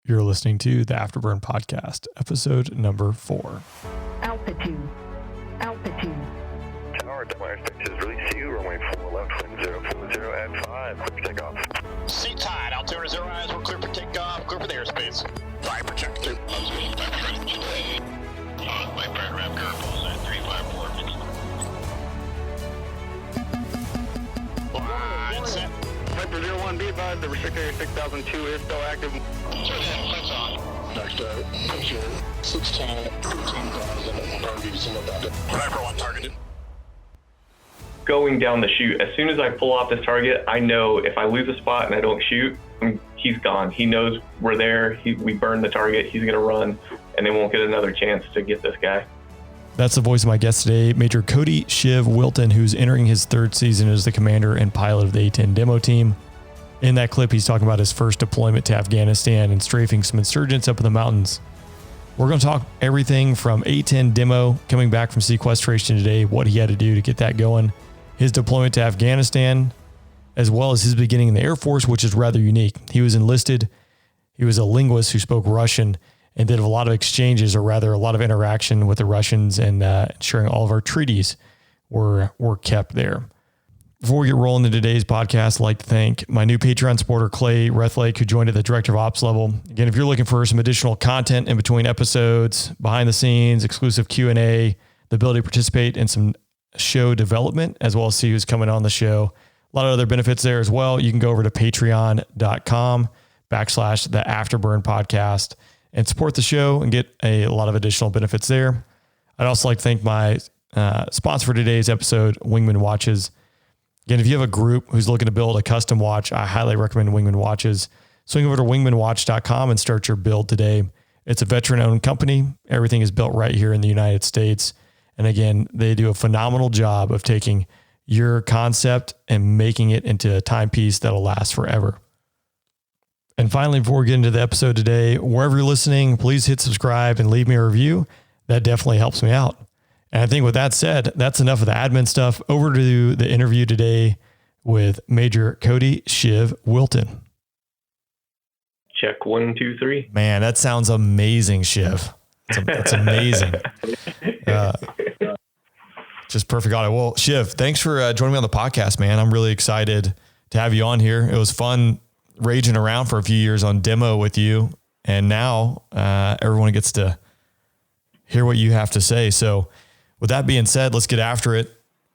You're listening to the Afterburn Podcast, episode number 4. Altitude. Tower, Delaware Texas, release you, runway 4 left, wind 040 at 5, clear for takeoff. Seat tied, altimeter 0 eyes, we're clear for takeoff, clear for the airspace. Fire projector. My parent ramp curveballs at 354. Line set. Viper 01, be advised, the restricted area 6002 is still active. Lights on. Next picture 16, 15,000, targets in the back. Viper 1 targeted. Going down the chute, as soon as I pull off this target, I know if I lose a spot and I don't shoot, he's gone. He knows we're there. We burned the target. He's going to run, and they won't get another chance to get this guy. That's the voice of my guest today, Major Cody "ShiV" Wilton, who's entering his 3rd season as the commander and pilot of the A-10 demo team. In that clip, he's talking about his first deployment to Afghanistan and strafing some insurgents up in the mountains. We're going to talk everything from A-10 demo, coming back from sequestration today, what he had to do to get that going, his deployment to Afghanistan, as well as his beginning in the Air Force, which is rather unique. He was enlisted. He was a linguist who spoke Russian and did a lot of exchanges, or rather a lot of interaction with the Russians, and ensuring all of our treaties were kept there. Before we get rolling into today's podcast, I'd like to thank my new Patreon supporter, Clay Rethlake, who joined at the Director of Ops level. Again, if you're looking for some additional content in between episodes, behind the scenes, exclusive Q&A, the ability to participate in some show development, as well as see who's coming on the show, a lot of other benefits there as well. You can go over to patreon.com/the Afterburn Podcast and support the show and get a lot of additional benefits there. I'd also like to thank my sponsor for today's episode, Wingman Watches. Again, if you have a group who's looking to build a custom watch, I highly recommend Wingman Watches. Swing over to wingmanwatch.com and start your build today. It's a veteran-owned company. Everything is built right here in the United States. And again, they do a phenomenal job of taking your concept and making it into a timepiece that'll last forever. And finally, before we get into the episode today, wherever you're listening, please hit subscribe and leave me a review. That definitely helps me out. And I think with that said, that's enough of the admin stuff. Over to the interview today with Major Cody "ShiV" Wilton. Check 1, 2, 3. Man, that sounds amazing, ShiV. That's amazing. Just perfect audio. Well, ShiV, thanks for joining me on the podcast, man. I'm really excited to have you on here. It was fun raging around for a few years on demo with you. And now everyone gets to hear what you have to say. So with that being said, let's get after it.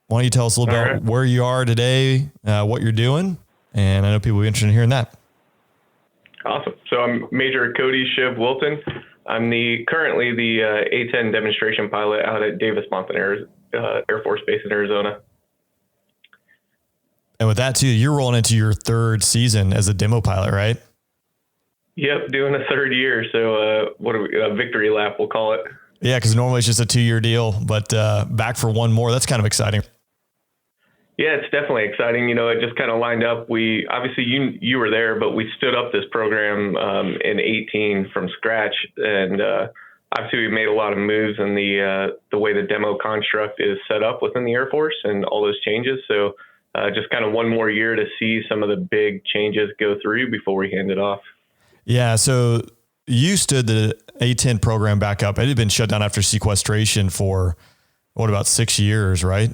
Why don't you tell us a little about where you are today, what you're doing? And I know people will be interested in hearing that. Awesome. So I'm Major Cody "ShiV" Wilton. I'm currently the A-10 demonstration pilot out at Davis-Monthan Air Force Base in Arizona. And with that too, you're rolling into your 3rd season as a demo pilot, right? Yep, doing a 3rd year. So a victory lap, we'll call it. Yeah, because normally it's just a 2-year deal, but back for one more. That's kind of exciting. Yeah, it's definitely exciting. You know, it just kind of lined up. We obviously you were there, but we stood up this program in 2018 from scratch, and obviously we made a lot of moves in the way the demo construct is set up within the Air Force and all those changes. So just kind of one more year to see some of the big changes go through before we hand it off. Yeah. So you stood the A-10 program back up. It had been shut down after sequestration for about 6 years, right?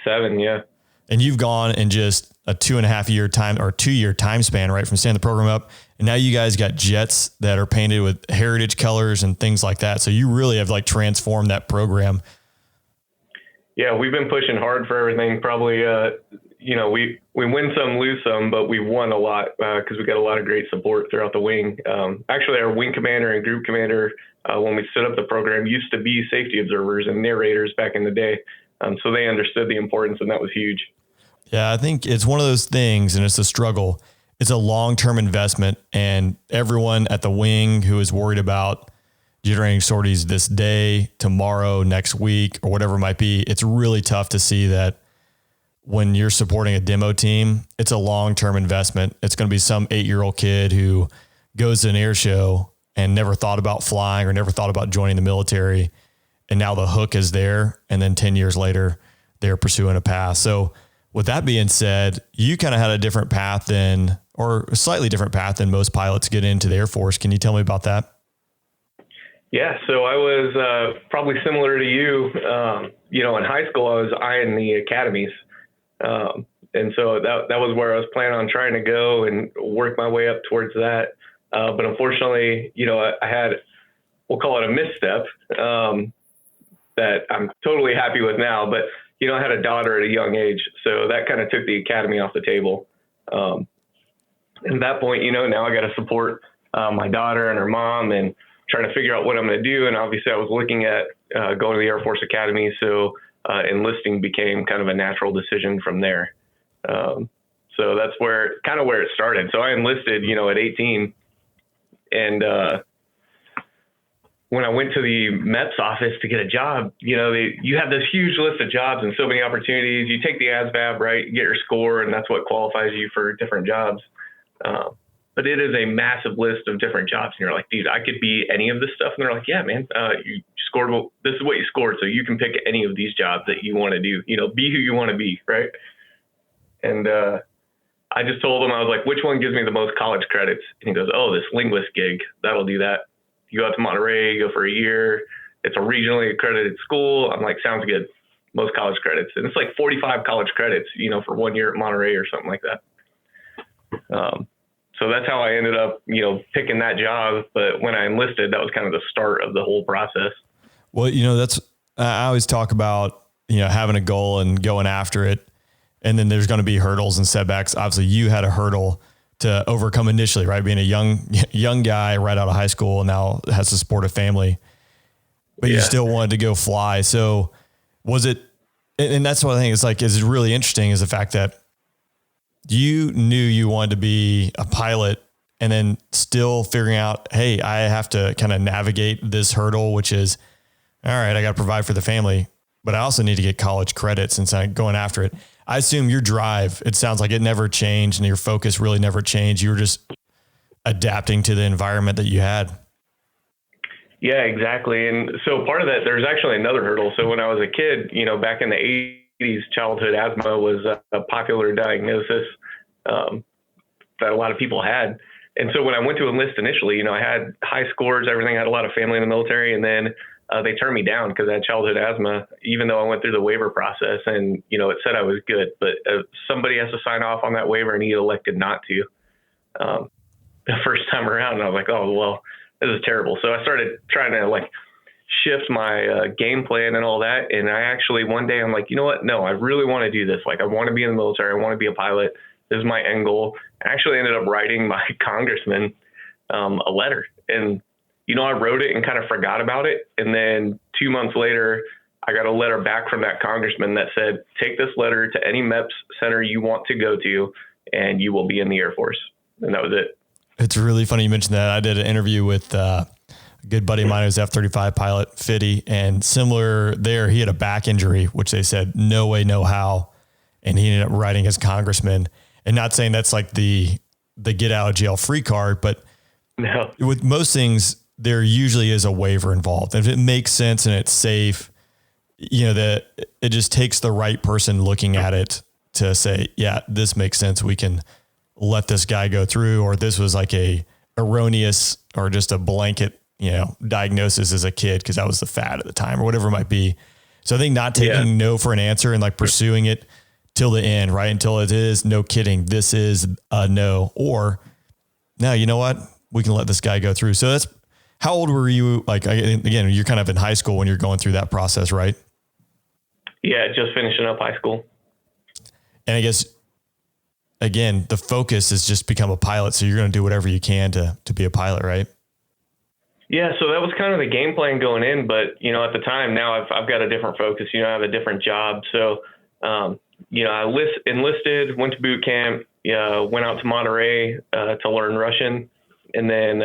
7, yeah. And you've gone in just a 2.5-year time or 2-year time span, right? From standing the program up. And now you guys got jets that are painted with heritage colors and things like that. So you really have transformed that program. Yeah, we've been pushing hard for everything. Probably, we win some, lose some, but we won a lot because we got a lot of great support throughout the wing. Actually, our wing commander and group commander, when we stood up the program, used to be safety observers and narrators back in the day. So they understood the importance, and that was huge. Yeah, I think it's one of those things, and it's a struggle. It's a long-term investment, and everyone at the wing who is worried about generating sorties this day, tomorrow, next week, or whatever it might be, it's really tough to see that when you're supporting a demo team, it's a long-term investment. It's going to be some 8-year-old kid who goes to an air show and never thought about flying or never thought about joining the military. And now the hook is there. And then 10 years later, they're pursuing a path. So with that being said, you kind of had a different path than, or a slightly different path than most pilots get into the Air Force. Can you tell me about that? Yeah, so I was probably similar to you. In high school, I was eyeing the academies. And so that was where I was planning on trying to go and work my way up towards that. But unfortunately, I had, we'll call it a misstep that I'm totally happy with now. But, I had a daughter at a young age, so that kind of took the academy off the table. At that point, now I got to support my daughter and her mom and trying to figure out what I'm going to do. And obviously I was looking at going to the Air Force Academy. So enlisting became kind of a natural decision from there. So that's where it started. So I enlisted, at 18, and when I went to the MEPS office to get a job, you have this huge list of jobs and so many opportunities. You take the ASVAB, right? You get your score, and that's what qualifies you for different jobs. But it is a massive list of different jobs. And you're like, dude, I could be any of this stuff. And they're like, yeah, man, you scored. This is what you scored. So you can pick any of these jobs that you want to do, be who you want to be. Right. And, I just told him, I was like, which one gives me the most college credits? And he goes, oh, this linguist gig, that'll do that. You go out to Monterey, you go for a year. It's a regionally accredited school. I'm like, sounds good. Most college credits. And it's like 45 college credits, for 1 year at Monterey or something like that. So that's how I ended up, picking that job. But when I enlisted, that was kind of the start of the whole process. Well, I always talk about, having a goal and going after it. And then there's going to be hurdles and setbacks. Obviously you had a hurdle to overcome initially, right? Being a young guy right out of high school and now has to support a family, but you still wanted to go fly. So was it, and that's what I think is really interesting is the fact that you knew you wanted to be a pilot and then still figuring out, hey, I have to kind of navigate this hurdle, which is, all right, I got to provide for the family, but I also need to get college credits and so going after it. I assume your drive, it sounds like it never changed and your focus really never changed. You were just adapting to the environment that you had. Yeah, exactly. And so part of that, there's actually another hurdle. So when I was a kid, back in the 80s, childhood asthma was a popular diagnosis that a lot of people had. And so when I went to enlist initially, I had high scores, everything, I had a lot of family in the military, and then they turned me down because I had childhood asthma, even though I went through the waiver process and, it said I was good, but somebody has to sign off on that waiver and he elected not to the first time around. And I was like, oh, well, this is terrible. So I started trying to shift my game plan and all that. And I actually, one day I'm like, you know what? No, I really want to do this. I want to be in the military. I want to be a pilot. This is my end goal. I actually ended up writing my congressman a letter, and I wrote it and kind of forgot about it. And then 2 months later, I got a letter back from that congressman that said, take this letter to any MEPS center you want to go to, and you will be in the Air Force. And that was it. It's really funny you mentioned that. I did an interview with a good buddy of mine who's F-35 pilot, Fitty, and similar there, he had a back injury, which they said, no way, no how. And he ended up writing his congressman, and not saying that's like the get out of jail free card, but no. With most things, there usually is a waiver involved. If it makes sense and it's safe, that it just takes the right person looking at it to say, yeah, this makes sense. We can let this guy go through, or this was like a erroneous or just a blanket, diagnosis as a kid, cause that was the fad at the time or whatever it might be. So I think not taking no for an answer and pursuing it till the end, right? Until it is no kidding. This is a no, or no, you know what? We can let this guy go through. So that's, how old were you? Again, you're kind of in high school when you're going through that process, right? Yeah. Just finishing up high school. And I guess, again, the focus is just become a pilot. So you're going to do whatever you can to be a pilot, right? Yeah. So that was kind of the game plan going in, but at the time now I've got a different focus, I have a different job. So, I enlisted, went to boot camp, went out to Monterey, to learn Russian. And then,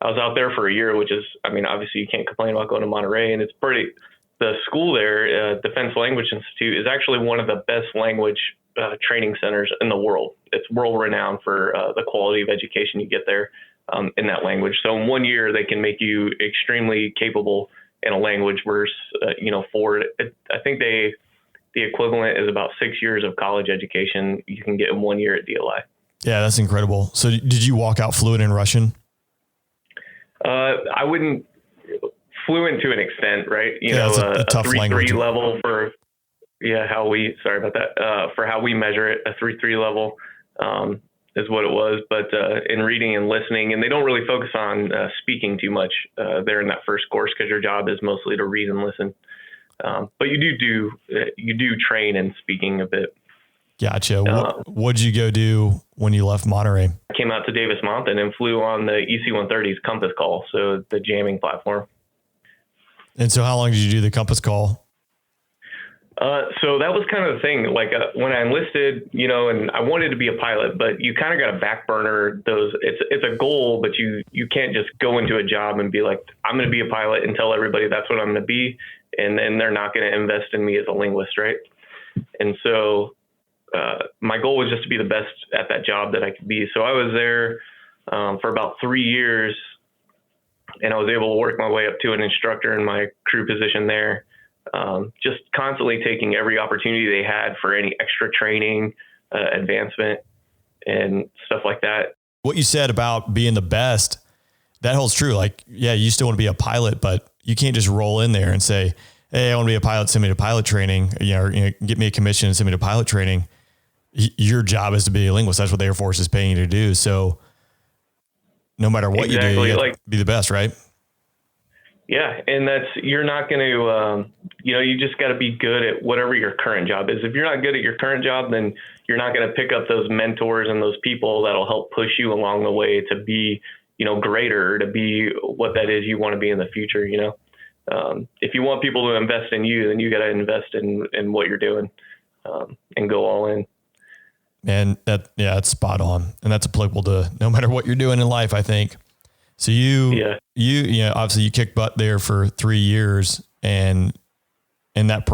I was out there for a year, which is, obviously you can't complain about going to Monterey, and the school there, Defense Language Institute, is actually one of the best language training centers in the world. It's world renowned for the quality of education you get there in that language. So in 1 year, they can make you extremely capable in a language versus, I think the equivalent is about 6 years of college education you can get in 1 year at DLI. Yeah, that's incredible. So did you walk out fluent in Russian? I wouldn't fluent to an extent, right? You know, it's a tough 3-3 language. level for, sorry about that, for how we measure it, a 3-3 level is what it was. But in reading and listening, and they don't really focus on speaking too much there in that first course because your job is mostly to read and listen. But you do train in speaking a bit. Gotcha. What'd you go do when you left Monterey? I came out to Davis Mountain and flew on the EC-130's compass call, so the jamming platform. And so how long did you do the compass call? So that was kind of the thing. Like when I enlisted, you know, and I wanted to be a pilot, but you kind of got to back burner those. It's a goal, but you can't just go into a job and be like, I'm going to be a pilot and tell everybody that's what I'm going to be. And then they're not going to invest in me as a linguist. Right. And so my goal was just to be the best at that job that I could be. So I was there for about 3 years, and I was able to work my way up to an instructor in my crew position there. Just constantly taking every opportunity they had for any extra training, advancement, and stuff like that. What you said about being the best, that holds true. Like, yeah, you still want to be a pilot, but you can't just roll in there and say, hey, I want to be a pilot, send me to pilot training, or get me a commission and send me to pilot training. Your job is to be a linguist. That's what the Air Force is paying you to do. So no matter what you do, you have to be the best, right? Yeah. And you're not going to, you just got to be good at whatever your current job is. If you're not good at your current job, then you're not going to pick up those mentors and those people that'll help push you along the way to be, greater, to be what that is you want to be in the future. If you want people to invest in you, then you got to invest in what you're doing, and go all in. And that's spot on. And that's applicable to no matter what you're doing in life, I think. So you obviously you kicked butt there for 3 years, and in that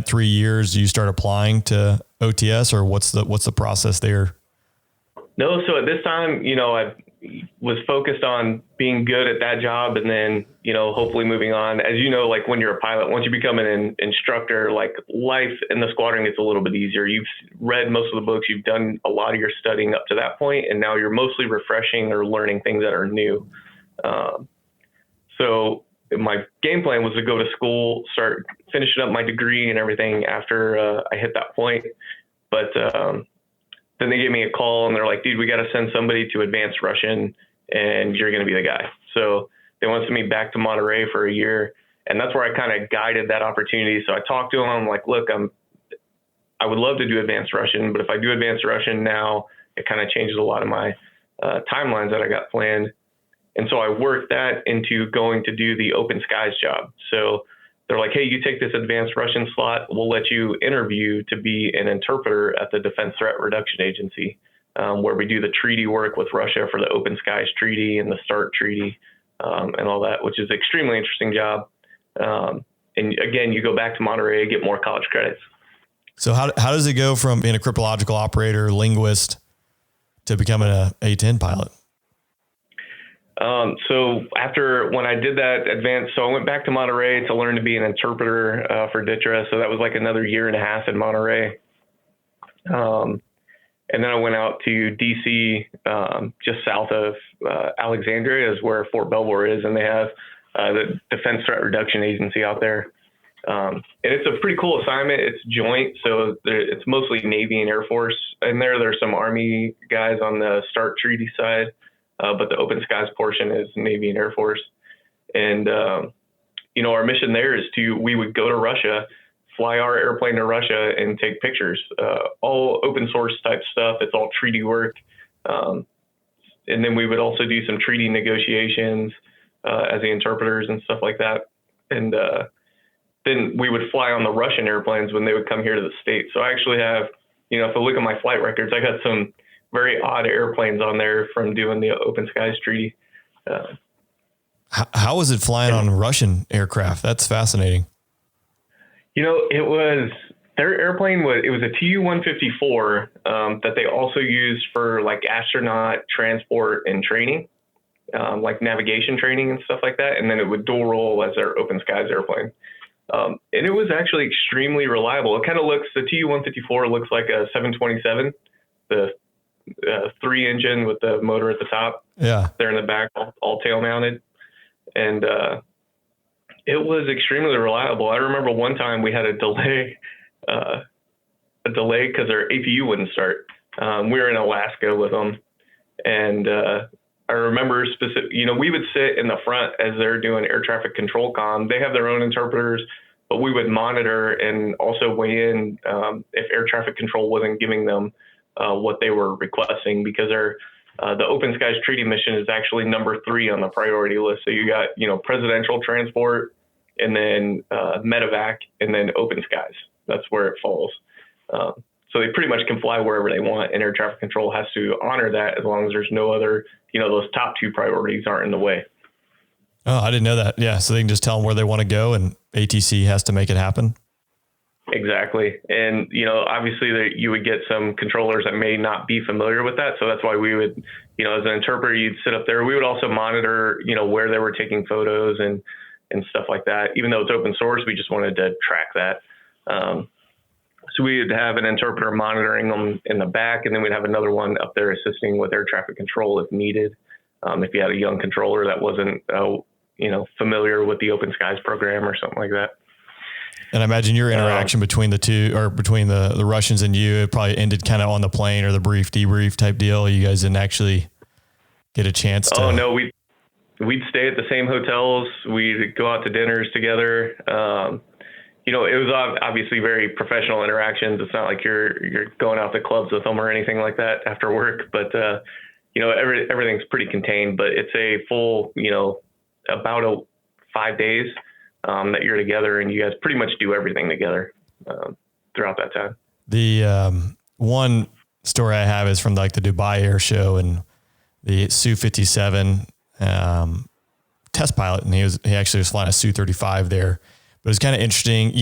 3 years, you start applying to OTS, or what's the process there? No. So at this time, I was focused on being good at that job, and then, hopefully moving on. As you know, like when you're a pilot, once you become an instructor, like life in the squadron gets a little bit easier. You've read most of the books, you've done a lot of your studying up to that point, and now you're mostly refreshing or learning things that are new. So my game plan was to go to school, start finishing up my degree and everything after I hit that point. But then they gave me a call and they're like, dude, we got to send somebody to advanced Russian and you're going to be the guy. So they want to send me back to Monterey for a year. And that's where I kind of guided that opportunity. So I talked to them. I'm like, look, I would love to do advanced Russian, but if I do advanced Russian now, it kind of changes a lot of my timelines that I got planned. And so I worked that into going to do the open skies job. So they're like, hey, you take this advanced Russian slot, we'll let you interview to be an interpreter at the Defense Threat Reduction Agency, where we do the treaty work with Russia for the Open Skies Treaty and the START Treaty, and all that, which is an extremely interesting job. And again, you go back to Monterey, get more college credits. So how does it go from being a cryptological operator, linguist, to becoming an A-10 pilot? So when I did that advanced, so I went back to Monterey to learn to be an interpreter for DTRA. So that was like another year and a half in Monterey. And then I went out to DC, just south of Alexandria is where Fort Belvoir is. And they have the Defense Threat Reduction Agency out there. And it's a pretty cool assignment. It's joint. So it's mostly Navy and Air Force. And there's some Army guys on the START treaty side. But the open skies portion is Navy and Air Force. And, our mission there is we would go to Russia, fly our airplane to Russia and take pictures, all open source type stuff. It's all treaty work. And then we would also do some treaty negotiations as the interpreters and stuff like that. And then we would fly on the Russian airplanes when they would come here to the States. So I actually have, if I look at my flight records, I got some very odd airplanes on there from doing the Open Skies Treaty. How was it flying on Russian aircraft? That's fascinating. It was their airplane it was a Tu-154 that they also used for like astronaut transport and training, like navigation training and stuff like that. And then it would dual role as their Open Skies airplane. And it was actually extremely reliable. It kind of the Tu-154 looks like a 727, the 3 engine with the motor at the top. Yeah. They're in the back, all tail mounted. And it was extremely reliable. I remember one time we had a delay because our APU wouldn't start. We were in Alaska with them. And I remember we would sit in the front as they're doing air traffic control comm. They have their own interpreters, but we would monitor and also weigh in if air traffic control wasn't giving them what they were requesting, because the Open Skies Treaty Mission is actually number 3 on the priority list. So you got, presidential transport, and then medevac, and then Open Skies. That's where it falls. So they pretty much can fly wherever they want, and air traffic control has to honor that as long as there's no other, those top 2 priorities aren't in the way. Oh, I didn't know that. Yeah. So they can just tell them where they want to go, and ATC has to make it happen. Exactly. And, obviously you would get some controllers that may not be familiar with that. So that's why we would, as an interpreter, you'd sit up there. We would also monitor, where they were taking photos and stuff like that. Even though it's open source, we just wanted to track that. So we would have an interpreter monitoring them in the back, and then we'd have another one up there assisting with air traffic control if needed. If you had a young controller that wasn't, familiar with the Open Skies program or something like that. And I imagine your interaction between the two, or between the Russians and you, it probably ended kind of on the plane, or the debrief type deal. You guys didn't actually get a chance to. Oh no, we'd stay at the same hotels. We'd go out to dinners together. It was obviously very professional interactions. It's not like you're going out to clubs with them or anything like that after work, but everything's pretty contained. But it's a full, about 5 days that you're together, and you guys pretty much do everything together throughout that time. The one story I have is from the Dubai Air Show, and the Su-57 test pilot, and he actually was flying a Su-35 there. But it's kind of interesting.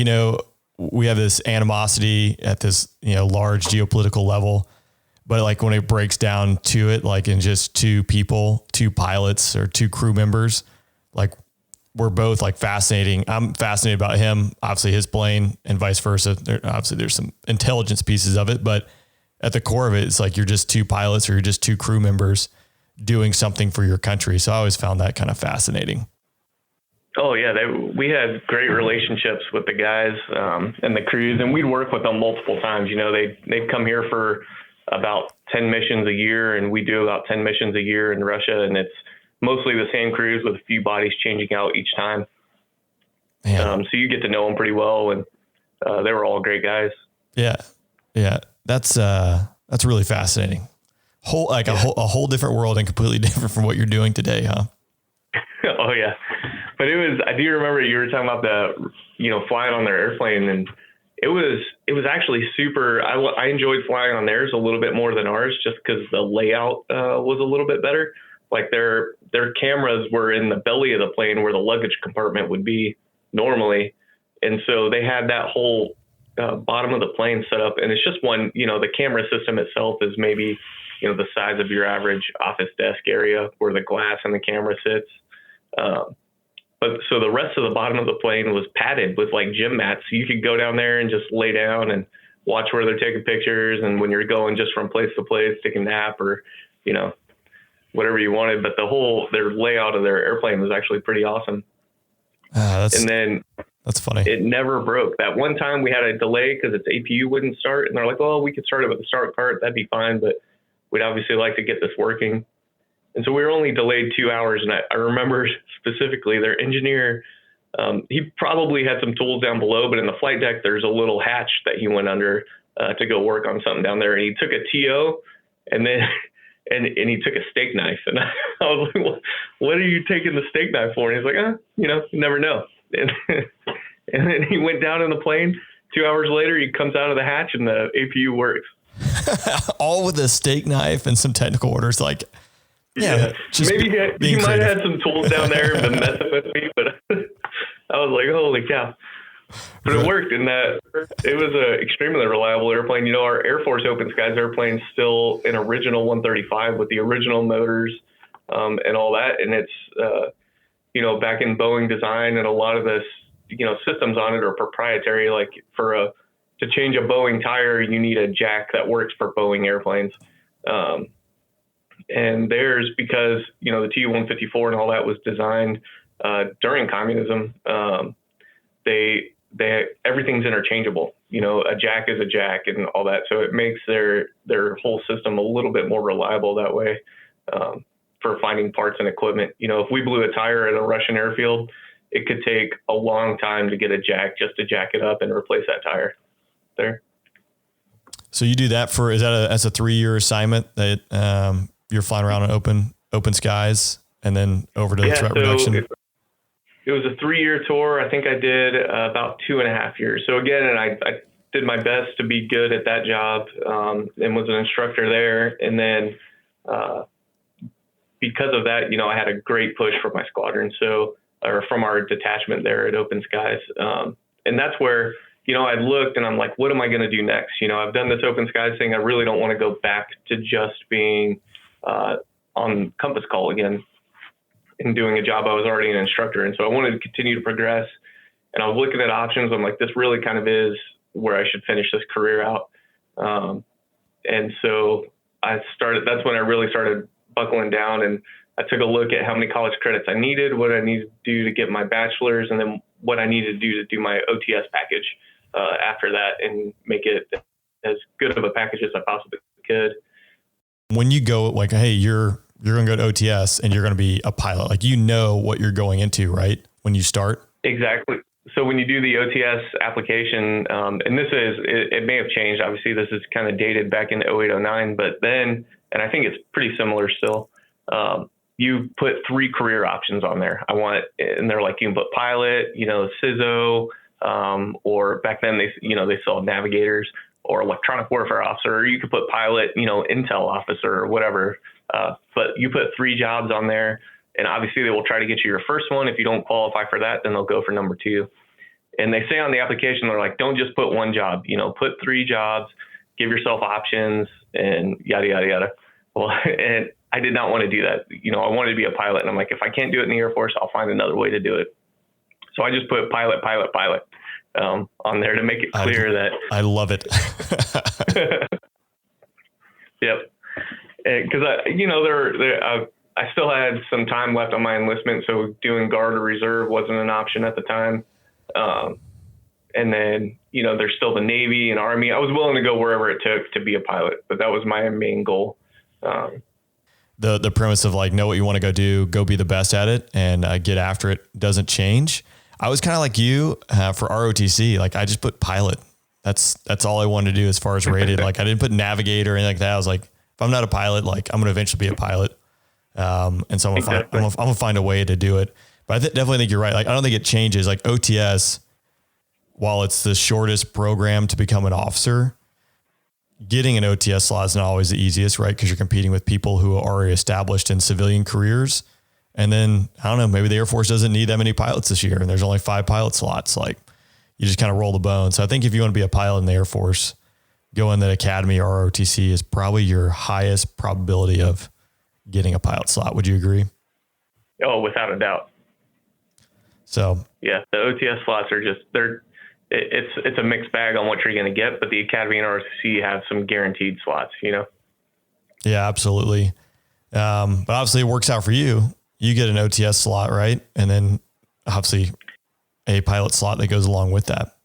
We have this animosity at this, large geopolitical level, but when it breaks down to it, in just 2 people, 2 pilots or 2 crew members, we're both fascinating. I'm fascinated about him, obviously his plane, and vice versa. There's some intelligence pieces of it, but at the core of it, it's you're just 2 pilots, or you're just 2 crew members doing something for your country. So I always found that kind of fascinating. Oh yeah, we had great relationships with the guys and the crews, and we'd work with them multiple times. They'd come here for about 10 missions a year, and we do about 10 missions a year in Russia, and it's mostly the same crews with a few bodies changing out each time. So you get to know them pretty well, and they were all great guys. Yeah. That's really fascinating. A whole different world, and completely different from what you're doing today, huh? Oh yeah. But I do remember you were talking about flying on their airplane, and it was actually super. I enjoyed flying on theirs a little bit more than ours, just because the layout was a little bit better. Their cameras were in the belly of the plane where the luggage compartment would be normally. And so they had that whole bottom of the plane set up, and it's just one, the camera system itself is maybe, the size of your average office desk area where the glass and the camera sits. But so the rest of the bottom of the plane was padded with gym mats. So you could go down there and just lay down and watch where they're taking pictures. And when you're going just from place to place, take a nap or, whatever you wanted. But their layout of their airplane was actually pretty awesome. And then that's funny. It never broke. That one time we had a delay because its APU wouldn't start. And they're like, well, we could start it with the start cart. That'd be fine. But we'd obviously like to get this working. And so we were only delayed 2 hours. And I remember specifically their engineer, he probably had some tools down below, but in the flight deck, there's a little hatch that he went under to go work on something down there. And he took a TO and then, and he took a steak knife. And I was like, well, what are you taking the steak knife for? And he's like, you never know. And then he went down in the plane. 2 hours later, he comes out of the hatch and the APU works. All with a steak knife and some technical orders. Yeah, maybe he might have had some tools down there and been messing with me, but I was like, holy cow. But it worked, and that it was an extremely reliable airplane. Our Air Force Open Skies airplane's still an original 135 with the original motors and all that. And it's, back in Boeing design, and a lot of this, systems on it are proprietary. To change a Boeing tire, you need a jack that works for Boeing airplanes. And theirs, because, you know, the Tu-154 and all that was designed during communism, everything's interchangeable. You know, a jack is a jack and all that. So it makes their whole system a little bit more reliable that way, for finding parts and equipment. You know, if we blew a tire at a Russian airfield, it could take a long time to get a jack just to jack it up and replace that tire there. So you do that that's a 3-year assignment that you're flying around in open skies and then over to threat reduction? It was a 3-year tour. I think I did about 2.5 years. So again, and I did my best to be good at that job, and was an instructor there. And then because of that, you know, I had a great push from my squadron. Or from our detachment there at Open Skies. And that's where, you know, I looked and I'm like, what am I going to do next? You know, I've done this Open Skies thing. I really don't want to go back to just being on compass call again and doing a job I was already an instructor. And so I wanted to continue to progress. And I was looking at options. I'm like, this really kind of is where I should finish this career out. And so that's when I really started buckling down, and I took a look at how many college credits I needed, what I needed to do to get my bachelor's, and then what I needed to do to do my OTS package after that and make it as good of a package as I possibly could. When you go like, hey, you're going to go to OTS and you're going to be a pilot, like, you know what you're going into, right? When you start? Exactly. So when you do the OTS application, and it may have changed. Obviously, this is kind of dated back in 08, 09, but then, and I think it's pretty similar still, you put 3 career options on there. And they're like, you can put pilot, you know, CISO, or back then they saw navigators, or electronic warfare officer, or you could put pilot, you know, intel officer or whatever. But you put 3 jobs on there, and obviously they will try to get you your first one. If you don't qualify for that, then they'll go for number 2. And they say on the application, they're like, don't just put 1 job, you know, put 3 jobs, give yourself options, and yada, yada, yada. Well, and I did not want to do that. You know, I wanted to be a pilot, and I'm like, if I can't do it in the Air Force, I'll find another way to do it. So I just put pilot on there to make it clear that I love it. Yep. Because I still had some time left on my enlistment, so doing guard or reserve wasn't an option at the time. And then, you know, there's still the Navy and Army. I was willing to go wherever it took to be a pilot, but that was my main goal. The premise of like, know what you want to go do, go be the best at it, and get after it doesn't change. I was kind of like you for ROTC. Like, I just put pilot. That's all I wanted to do as far as rated. Like, I didn't put navigator or anything like that. I was like, if I'm not a pilot, like, I'm going to eventually be a pilot. And so I'm gonna find a way to do it. But I definitely think you're right. Like, I don't think it changes. Like, OTS, while it's the shortest program to become an officer, getting an OTS slot is not always the easiest, right? Because you're competing with people who are already established in civilian careers. And then, I don't know, maybe the Air Force doesn't need that many pilots this year, and there's only 5 pilot slots. Like, you just kind of roll the bone. So I think if you want to be a pilot in the Air Force, going to the academy or ROTC is probably your highest probability of getting a pilot slot. Would you agree? Oh, without a doubt. So yeah, the OTS slots are just, it's a mixed bag on what you're going to get, but the academy and ROTC have some guaranteed slots, you know? Yeah, absolutely. But obviously it works out for you. You get an OTS slot, right? And then obviously a pilot slot that goes along with that.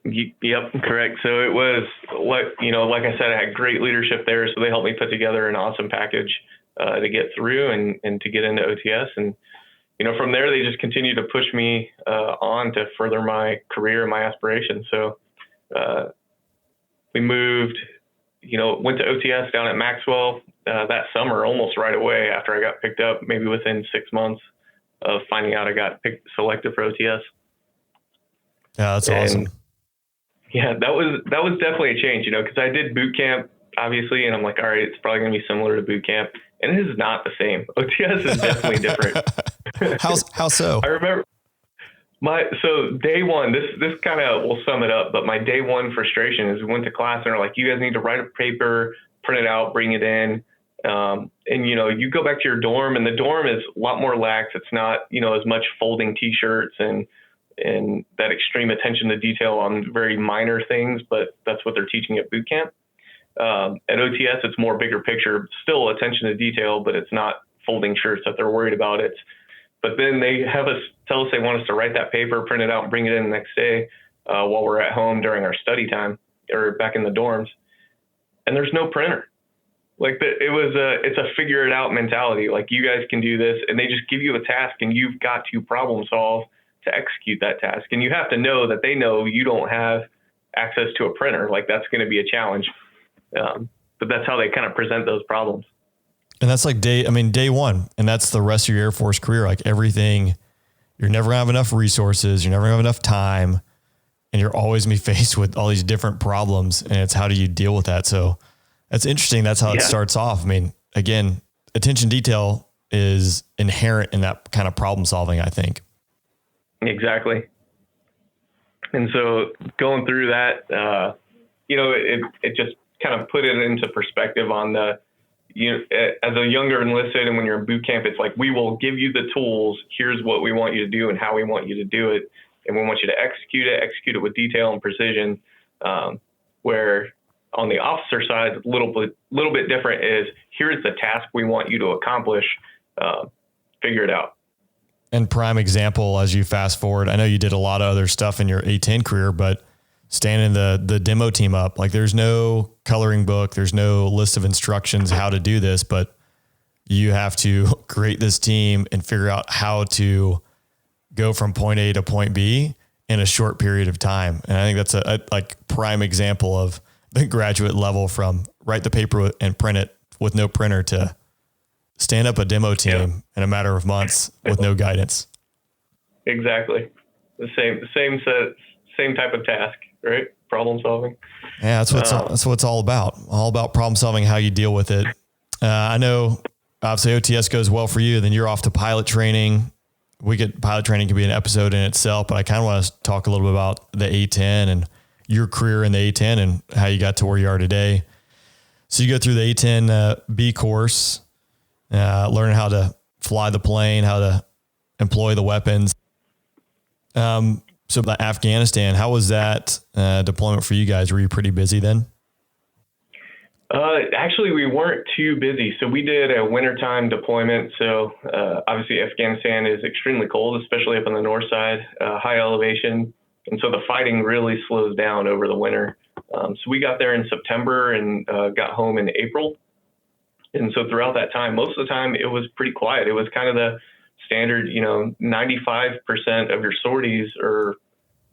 Yep, correct. So it was like I said, I had great leadership there. So they helped me put together an awesome package to get through and to get into OTS. And, you know, from there, they just continued to push me on to further my career and my aspirations. So we moved, went to OTS down at Maxwell that summer, almost right away after I got picked up, maybe within 6 months of finding out I got selected for OTS. Yeah, that's awesome. Yeah, that was definitely a change, because I did boot camp, obviously, and I'm like, all right, it's probably going to be similar to boot camp. And it is not the same. OTS is definitely different. How so? I remember so day one, this kind of will sum it up, but my day one frustration is we went to class and they're like, you guys need to write a paper, print it out, bring it in. And, you go back to your dorm, and the dorm is a lot more lax. It's not, as much folding T-shirts and that extreme attention to detail on very minor things, but that's what they're teaching at boot camp. At OTS, it's more bigger picture, still attention to detail, but it's not folding shirts that they're worried about. But then they have us tell us they want us to write that paper, print it out, and bring it in the next day while we're at home during our study time or back in the dorms. And there's no printer. Like it's a figure it out mentality. Like, you guys can do this, and they just give you a task, and you've got to problem solve to execute that task. And you have to know that they know you don't have access to a printer. Like, that's going to be a challenge. But that's how they kind of present those problems. And that's like day one. And that's the rest of your Air Force career. Like, everything, you're never gonna have enough resources. You're never gonna have enough time. And you're always gonna be faced with all these different problems. And it's how do you deal with that? So that's interesting. That's how it starts off. I mean, again, attention detail is inherent in that kind of problem solving, I think. Exactly. And so going through that, it just kind of put it into perspective on as a younger enlisted, and when you're in boot camp, it's like, we will give you the tools. Here's what we want you to do and how we want you to do it. And we want you to execute it with detail and precision. Where on the officer side, a little bit different is, here's the task we want you to accomplish. Figure it out. And prime example, as you fast forward, I know you did a lot of other stuff in your A-10 career, but standing the demo team up, like, there's no coloring book, there's no list of instructions how to do this, but you have to create this team and figure out how to go from point A to point B in a short period of time. And I think that's a prime example of the graduate level, from write the paper and print it with no printer to stand up a demo team in a matter of months with no guidance. Exactly. The same type of task, right? Problem solving. Yeah, that's what it's all about. All about problem solving, how you deal with it. I know obviously OTS goes well for you, then you're off to pilot training. Pilot training can be an episode in itself, but I kind of want to talk a little bit about the A-10 and your career in the A-10 and how you got to where you are today. So you go through the A-10 B course, learning how to fly the plane, how to employ the weapons. So Afghanistan, how was that deployment for you guys? Were you pretty busy then? Actually, we weren't too busy. So we did a wintertime deployment. So obviously Afghanistan is extremely cold, especially up on the north side, high elevation. And so the fighting really slows down over the winter. So we got there in September and got home in April. And so throughout that time, most of the time it was pretty quiet. It was kind of the standard, 95% of your sorties are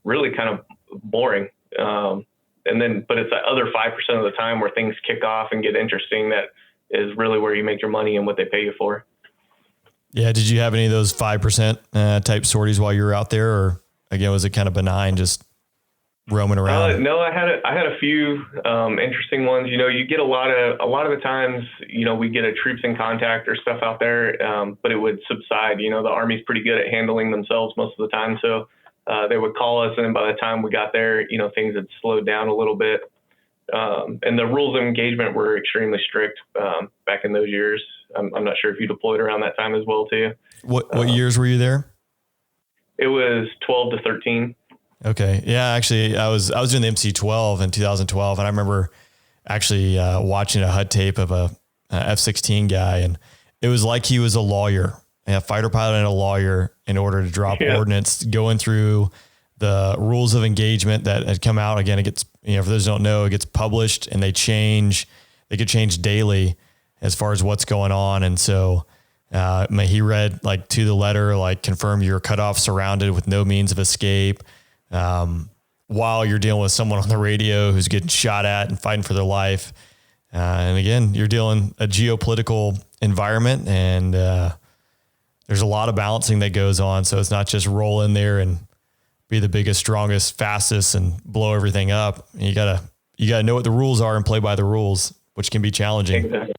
really kind of boring. But it's that other 5% of the time where things kick off and get interesting. That is really where you make your money and what they pay you for. Yeah. Did you have any of those 5% type sorties while you were out there, or again, was it kind of benign, just roaming around? No, I had a few interesting ones. You get a lot of the times, we get a troops in contact or stuff out there, but it would subside. The Army's pretty good at handling themselves most of the time. So they would call us, and then by the time we got there, things had slowed down a little bit. And the rules of engagement were extremely strict back in those years. I'm not sure if you deployed around that time as well too. What years were you there? It was 12 to 13. Okay. Yeah, actually I was doing the MC-12 in 2012. And I remember actually watching a HUD tape of a F-16 guy. And it was like he was a lawyer, a fighter pilot and a lawyer, in order to drop ordnance, going through the rules of engagement that had come out. Again, it gets, for those who don't know, it gets published and they could change daily as far as what's going on. And so he read like to the letter, like, confirm you're cut off, surrounded with no means of escape. While you're dealing with someone on the radio who's getting shot at and fighting for their life. And again, you're dealing a geopolitical environment, and there's a lot of balancing that goes on. So it's not just roll in there and be the biggest, strongest, fastest, and blow everything up. You gotta know what the rules are and play by the rules, which can be challenging. Exactly.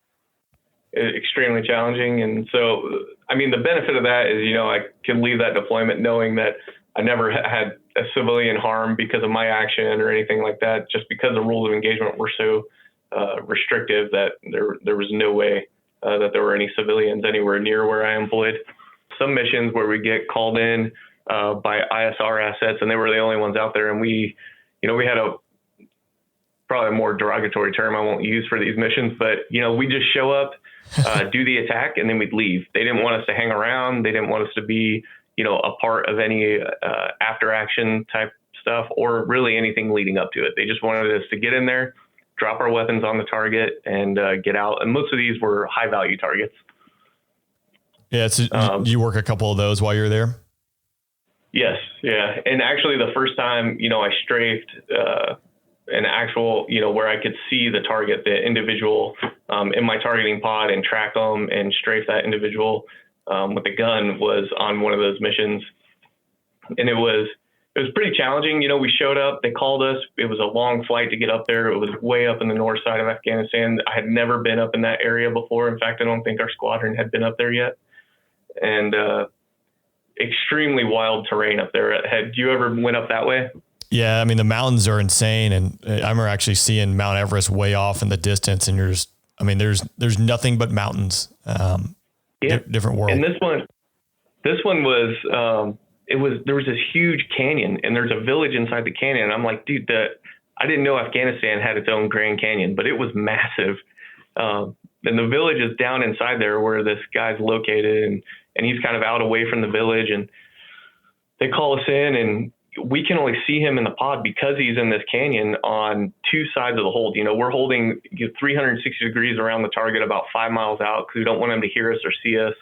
Extremely challenging. And so, the benefit of that is, I can leave that deployment knowing that I never had a civilian harm because of my action or anything like that, just because the rules of engagement were so restrictive that there was no way that there were any civilians anywhere near where I employed. Some missions where we get called in by ISR assets, and they were the only ones out there. And we had probably a more derogatory term I won't use for these missions, but we just show up, do the attack, and then we'd leave. They didn't want us to hang around. They didn't want us to be, a part of any after action type stuff or really anything leading up to it. They just wanted us to get in there, drop our weapons on the target, and get out. And most of these were high value targets. Yeah. So you work a couple of those while you're there? Yes. Yeah. And actually the first time, I strafed an actual, where I could see the target, the individual in my targeting pod and track them and strafe that individual with a gun was on one of those missions. And it was pretty challenging. We showed up, they called us. It was a long flight to get up there. It was way up in the north side of Afghanistan. I had never been up in that area before. In fact, I don't think our squadron had been up there yet. And extremely wild terrain up there. Had you ever went up that way? Yeah. I mean, the mountains are insane. And I remember actually seeing Mount Everest way off in the distance, and there's nothing but mountains. Different world. And this one was, there was this huge canyon, and there's a village inside the canyon. And I'm like, dude, I didn't know Afghanistan had its own Grand Canyon, but it was massive. And the village is down inside there where this guy's located, and he's kind of out away from the village. And they call us in, and we can only see him in the pod because he's in this canyon on two sides of the hold. We're holding 360 degrees around the target about 5 miles out because we don't want him to hear us or see us.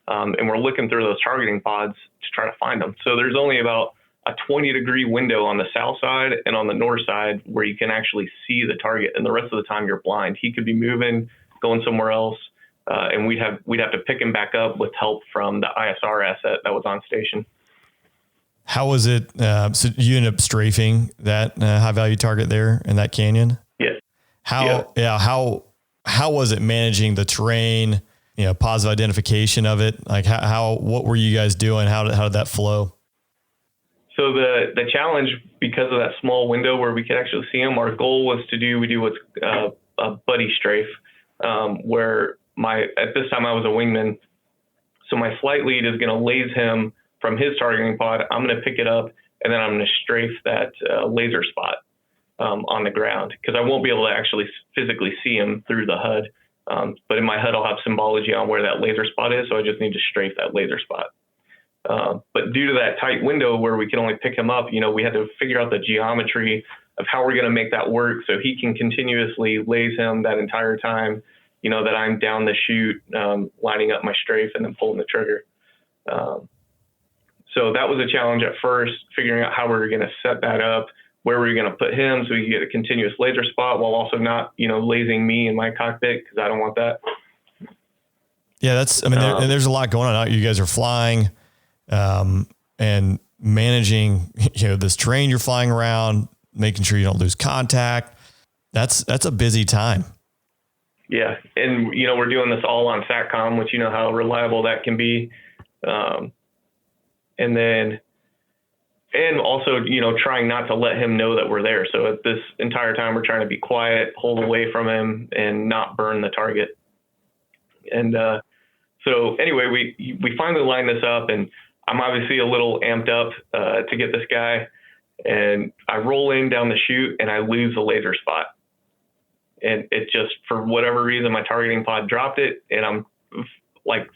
And we're looking through those targeting pods to try to find them. So there's only about a 20-degree window on the south side and on the north side where you can actually see the target. And the rest of the time you're blind. He could be moving, going somewhere else. And we'd have to pick him back up with help from the ISR asset that was on station. How was it? So you ended up strafing that high value target there in that canyon? Yes. How was it managing the terrain, positive identification of it? Like what were you guys doing? How did that flow? So the challenge, because of that small window where we could actually see him, our goal was to do what's a buddy strafe, where at this time I was a wingman. So my flight lead is going to laze him from his targeting pod. I'm going to pick it up, and then I'm going to strafe that laser spot on the ground, because I won't be able to actually physically see him through the HUD. But in my HUD, I'll have symbology on where that laser spot is. So I just need to strafe that laser spot. But due to that tight window where we can only pick him up, we had to figure out the geometry of how we're going to make that work so he can continuously laze him that entire time, that I'm down the chute, lining up my strafe and then pulling the trigger. So that was a challenge at first, figuring out how we were going to set that up, where we were going to put him so we could get a continuous laser spot while also not, lazing me in my cockpit, because I don't want that. Yeah, and there's a lot going on. You guys are flying and managing, this terrain you're flying around, making sure you don't lose contact. That's a busy time. Yeah. And, we're doing this all on SATCOM, which how reliable that can be. And also, trying not to let him know that we're there. So at this entire time, we're trying to be quiet, hold away from him, and not burn the target. And so anyway, we finally line this up, and I'm obviously a little amped up to get this guy. And I roll in down the chute, and I lose the laser spot. And it just, for whatever reason, my targeting pod dropped it, and I'm like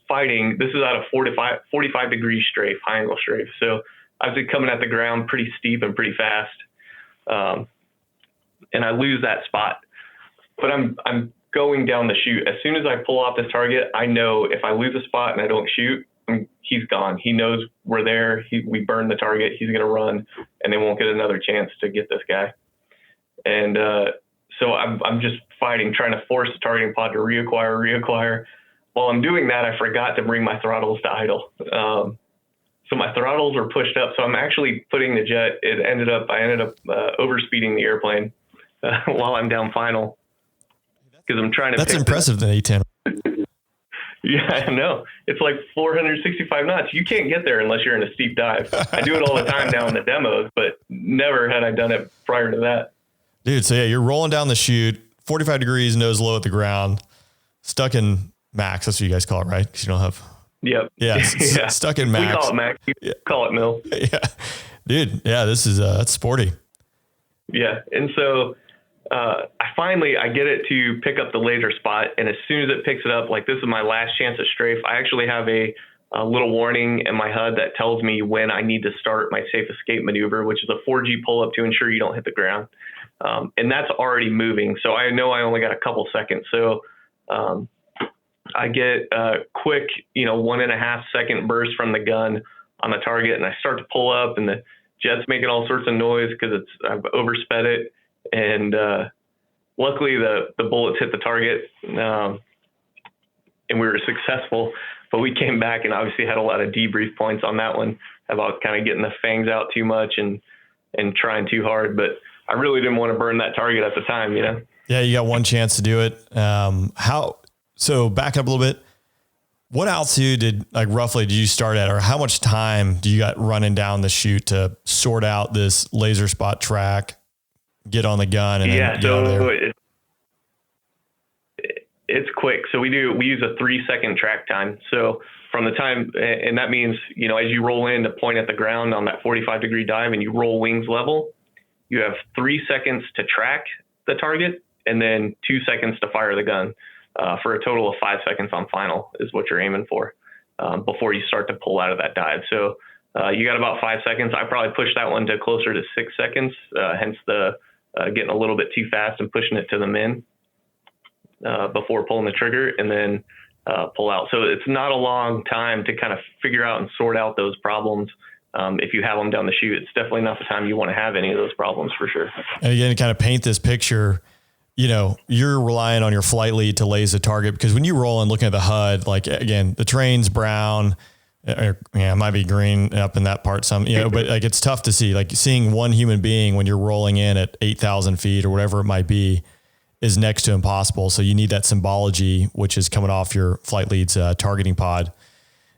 fighting. This is at a 45 degree strafe, high angle strafe. So I was coming at the ground pretty steep and pretty fast. And I lose that spot, but I'm going down the chute. As soon as I pull off this target, I know if I lose a spot and I don't shoot, he's gone. He knows we're there. We burned the target. He's going to run, and they won't get another chance to get this guy. And so I'm just fighting, trying to force the targeting pod to reacquire. While I'm doing that, I forgot to bring my throttles to idle. So my throttles were pushed up. So I'm actually putting the jet. I ended up overspeeding the airplane while I'm down final, because I'm trying to. That's impressive. The A-10. Yeah, I know. It's like 465 knots. You can't get there unless you're in a steep dive. I do it all the time now in the demos, but never had I done it prior to that. Dude, so yeah, you're rolling down the chute, 45 degrees, nose low at the ground, stuck in max. That's what you guys call it, right? Because you don't have. Yep. Yeah, yeah. Stuck in max. We call it max. You call it mil. Yeah, dude. Yeah, this is that's sporty. Yeah, and so I get it to pick up the laser spot. And as soon as it picks it up, like this is my last chance at strafe, I actually have a little warning in my HUD that tells me when I need to start my safe escape maneuver, which is a 4G pull up to ensure you don't hit the ground. And that's already moving. So I know I only got a couple seconds. So I get a quick, 1.5 second burst from the gun on the target, and I start to pull up, and the jet's making all sorts of noise because I've oversped it. And luckily the bullets hit the target, and we were successful. But we came back and obviously had a lot of debrief points on that one about kind of getting the fangs out too much and trying too hard. But I really didn't want to burn that target at the time, Yeah, you got one chance to do it. So back up a little bit. What altitude roughly did you start at, or how much time do you got running down the chute to sort out this laser spot track, get on the gun, and then get out of there? It's quick. So we use a 3-second track time. So from the time, and that means, as you roll in to point at the ground on that 45-degree dive and you roll wings level, you have 3 seconds to track the target and then 2 seconds to fire the gun, for a total of 5 seconds on final is what you're aiming for, before you start to pull out of that dive. So you got about 5 seconds. I probably pushed that one to closer to 6 seconds, hence the getting a little bit too fast and pushing it to the min before pulling the trigger, and then pull out. So it's not a long time to kind of figure out and sort out those problems. If you have them down the chute, it's definitely not the time you want to have any of those problems, for sure. And again, to kind of paint this picture, you're relying on your flight lead to laze the target, because when you roll and looking at the HUD, again, the terrain's brown, it might be green up in that part some, but it's tough to see. Seeing one human being when you're rolling in at 8,000 feet or whatever it might be is next to impossible. So you need that symbology, which is coming off your flight lead's targeting pod.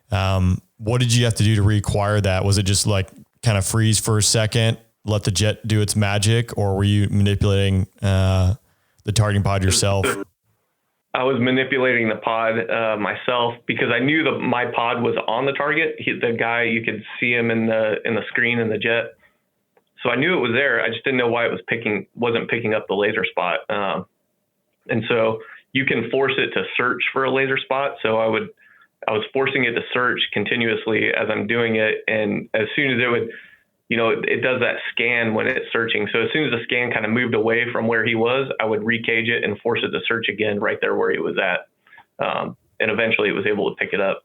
What did you have to do to reacquire that? Was it just kind of freeze for a second, let the jet do its magic, or were you manipulating the targeting pod yourself? I was manipulating the pod myself, because I knew my pod was on the target. The guy, you could see him in the screen in the jet. So I knew it was there. I just didn't know why it wasn't picking up the laser spot. And so you can force it to search for a laser spot. So I was forcing it to search continuously as I'm doing it. And as soon as it would, it does that scan when it's searching. So as soon as the scan kind of moved away from where he was, I would recage it and force it to search again right there where he was at. And eventually it was able to pick it up.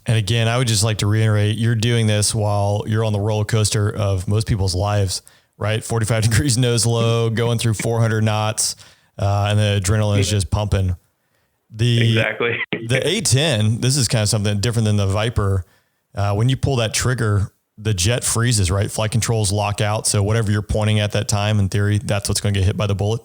And again, I would just like to reiterate, you're doing this while you're on the roller coaster of most people's lives, right? 45 degrees nose low, going through 400 knots, and the adrenaline is just pumping. Exactly. The A-10, this is kind of something different than the Viper. When you pull that trigger, the jet freezes, right? Flight controls lock out. So whatever you're pointing at that time, in theory, that's what's going to get hit by the bullet.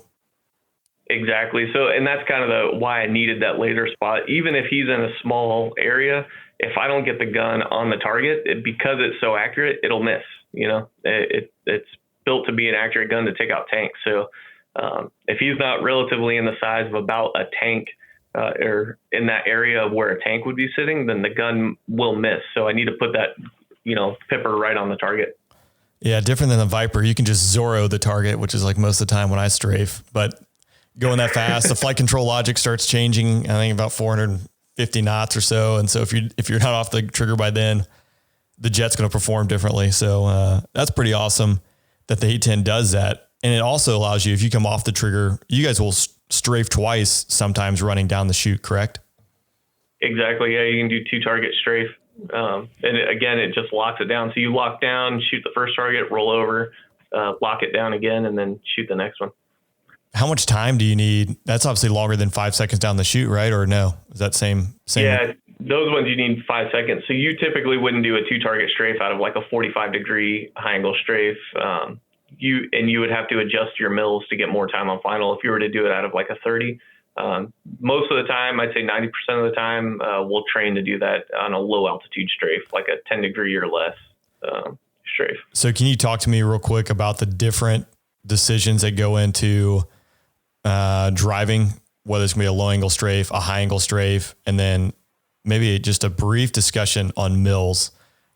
Exactly. So, and that's kind of why I needed that laser spot. Even if he's in a small area, if I don't get the gun on the target, because it's so accurate, it'll miss. It's built to be an accurate gun to take out tanks. So if he's not relatively in the size of about a tank, or in that area of where a tank would be sitting, then the gun will miss. So I need to put that, pipper right on the target. Yeah. Different than the Viper. You can just Zorro the target, which is most of the time when I strafe, but going that fast, the flight control logic starts changing, I think about 450 knots or so. And so if you're not off the trigger by then, the jet's going to perform differently. So that's pretty awesome that the A-10 does that. And it also allows you, if you come off the trigger, you guys will strafe twice, sometimes running down the chute, correct? Exactly. Yeah. You can do 2 target strafe. And it just locks it down. So you lock down, shoot the first target, roll over, lock it down again, and then shoot the next one. How much time do you need? That's obviously longer than 5 seconds down the chute, right? Or no? Is that same? Yeah, those ones you need 5 seconds. So you typically wouldn't do a 2 target strafe out of a 45-degree high angle strafe. You would have to adjust your mills to get more time on final if you were to do it out of a 30. Most of the time, I'd say 90% of the time, we'll train to do that on a low altitude strafe, like a 10-degree or less strafe. So can you talk to me real quick about the different decisions that go into driving, whether it's going to be a low angle strafe, a high angle strafe, and then maybe just a brief discussion on mills?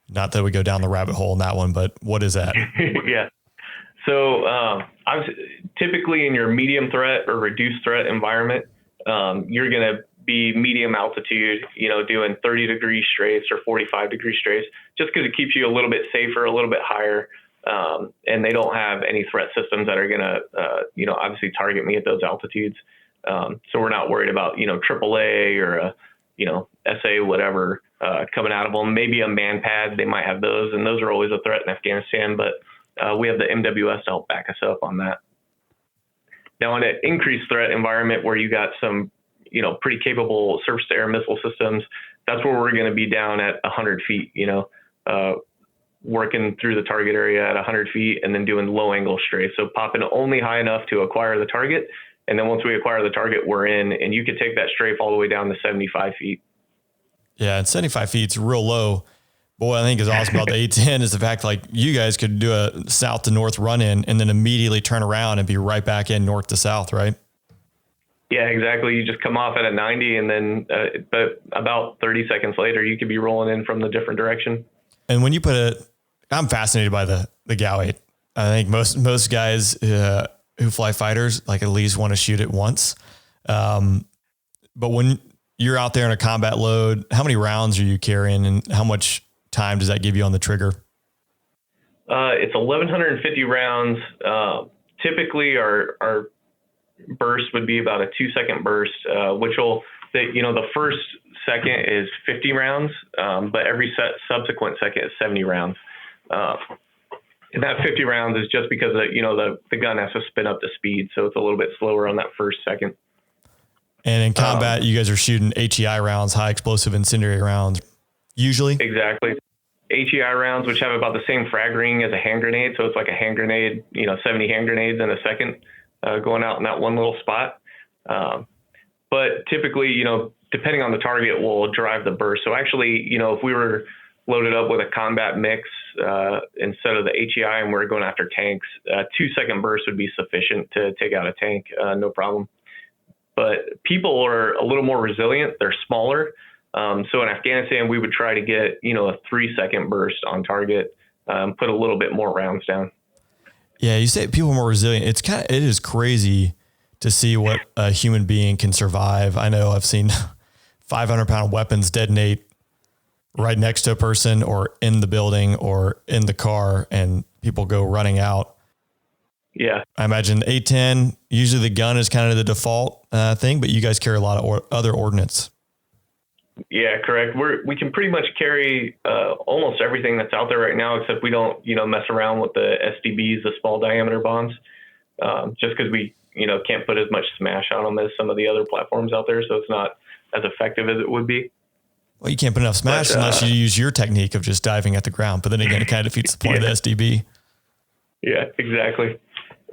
Not that we go down the rabbit hole in that one, but what is that? Yeah. So typically in your medium threat or reduced threat environment, you're going to be medium altitude, doing 30-degree strafes or 45-degree strafes, just because it keeps you a little bit safer, a little bit higher. And they don't have any threat systems that are going to, obviously target me at those altitudes. So we're not worried about, AAA or SA, whatever, coming out of them. Maybe a man pad, they might have those, and those are always a threat in Afghanistan, but we have the MWS to help back us up on that. Now, in an increased threat environment where you got some, pretty capable surface-to-air missile systems, that's where we're going to be down at 100 feet, working through the target area at 100 feet and then doing low-angle strafes. So popping only high enough to acquire the target, and then once we acquire the target, we're in, and you could take that strafe all the way down to 75 feet. Yeah, and 75 feet is real low. But what I think is awesome about the A-10 is the fact like you guys could do a south to north run in and then immediately turn around and be right back in north to south, right? Yeah, exactly. You just come off at a 90 and then but about 30 seconds later, you could be rolling in from the different direction. And when you I'm fascinated by the GAU-8. I think most guys who fly fighters like at least want to shoot it once. But when you're out there in a combat load, how many rounds are you carrying and how much time does that give you on the trigger? It's 1,150 rounds. Typically our burst would be about a 2-second burst, which the first second is 50 rounds, but every subsequent second is 70 rounds. And that 50 rounds is just because the gun has to spin up to speed, so it's a little bit slower on that first second. And in combat, you guys are shooting HEI rounds, high explosive incendiary rounds, usually? Exactly. HEI rounds, which have about the same frag ring as a hand grenade. So it's like a hand grenade, 70 hand grenades in a second going out in that one little spot. But typically, depending on the target, will drive the burst. So actually, if we were loaded up with a combat mix instead of the HEI and we're going after tanks, a 2-second burst would be sufficient to take out a tank, no problem. But people are a little more resilient. They're smaller. So in Afghanistan, we would try to get, a 3-second burst on target, put a little bit more rounds down. Yeah. You say people are more resilient. It is crazy to see what a human being can survive. I know I've seen 500-pound weapons detonate right next to a person or in the building or in the car and people go running out. Yeah. I imagine A-10, usually the gun is kind of the default thing, but you guys carry a lot of other ordnance. Yeah, correct. We can pretty much carry almost everything that's out there right now, except we don't, mess around with the SDBs, the small diameter bombs, just because we, can't put as much smash on them as some of the other platforms out there. So it's not as effective as it would be. Well, you can't put enough smash unless you use your technique of just diving at the ground. But then again, it kind of defeats the point of the SDB. Yeah, exactly.